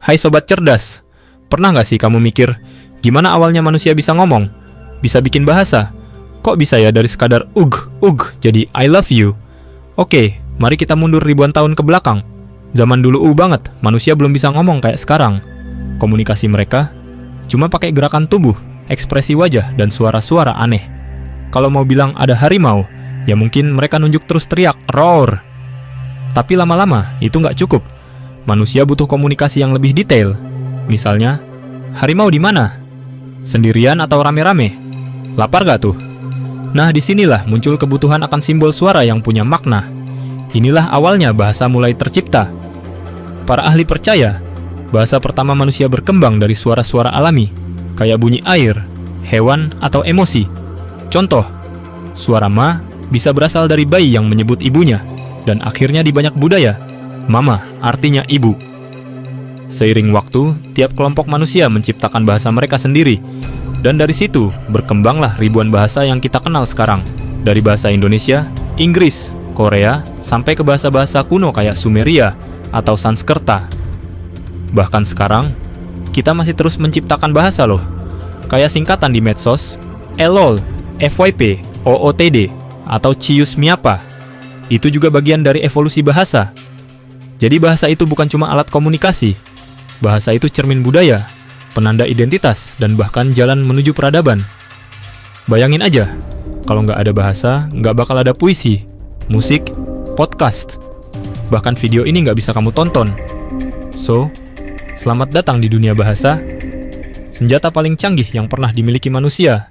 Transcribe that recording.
Hai sobat cerdas, pernah nggak sih kamu mikir, gimana awalnya manusia bisa ngomong? Bisa bikin bahasa? Kok bisa ya dari sekadar jadi I love you? Oke, mari kita mundur ribuan tahun ke belakang. Zaman dulu banget, manusia belum bisa ngomong kayak sekarang. Komunikasi mereka cuma pakai gerakan tubuh, ekspresi wajah, dan suara-suara aneh. Kalau mau bilang ada harimau, ya mungkin mereka nunjuk terus teriak, roar. Tapi lama-lama, itu nggak cukup. Manusia butuh komunikasi yang lebih detail. Misalnya, harimau di mana? Sendirian atau rame-rame? Lapar gak tuh? Nah, disinilah muncul kebutuhan akan simbol suara yang punya makna. Inilah awalnya bahasa mulai tercipta. Para ahli percaya, bahasa pertama manusia berkembang dari suara-suara alami, kayak bunyi air, hewan, atau emosi. Contoh, suara ma bisa berasal dari bayi yang menyebut ibunya, dan akhirnya di banyak budaya, mama artinya ibu. Seiring waktu, tiap kelompok manusia menciptakan bahasa mereka sendiri, dan dari situ berkembanglah ribuan bahasa yang kita kenal sekarang. Dari bahasa Indonesia, Inggris, Korea, sampai ke bahasa-bahasa kuno kayak Sumeria atau Sanskerta. Bahkan sekarang, kita masih terus menciptakan bahasa loh. Kayak singkatan di medsos, ELOL, FYP, OOTD, atau Cius Miapa. Itu juga bagian dari evolusi bahasa. Jadi bahasa itu bukan cuma alat komunikasi. Bahasa itu cermin budaya, penanda identitas, dan bahkan jalan menuju peradaban. Bayangin aja, kalau nggak ada bahasa, nggak bakal ada puisi, musik, podcast. Bahkan video ini nggak bisa kamu tonton. So, selamat datang di dunia bahasa, senjata paling canggih yang pernah dimiliki manusia.